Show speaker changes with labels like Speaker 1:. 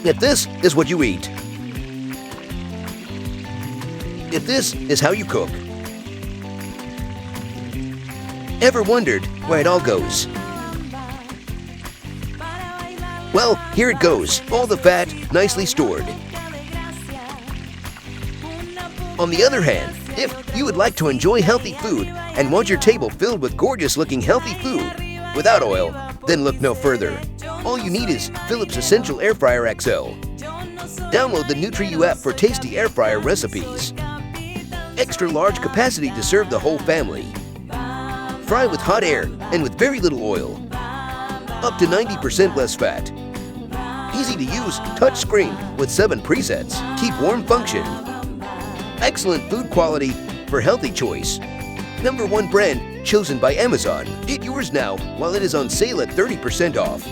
Speaker 1: If this is what you eat, if this is how you cook, ever wondered where it all goes? Well, here it goes, all the fat nicely stored. On the other hand, if you would like to enjoy healthy food and want your table filled with gorgeous-looking healthy food without oil, then look no further. All you need is Philips Essential Airfryer XL. Download the NutriU app for tasty air fryer recipes. Extra large capacity to serve the whole family. Fry with hot air and with very little oil. Up to 90% less fat. Easy to use touch screen with 7 presets. Keep warm function. Excellent food quality for healthy choice. #1 brand chosen by Amazon. Get yours now while it is on sale at 30% off.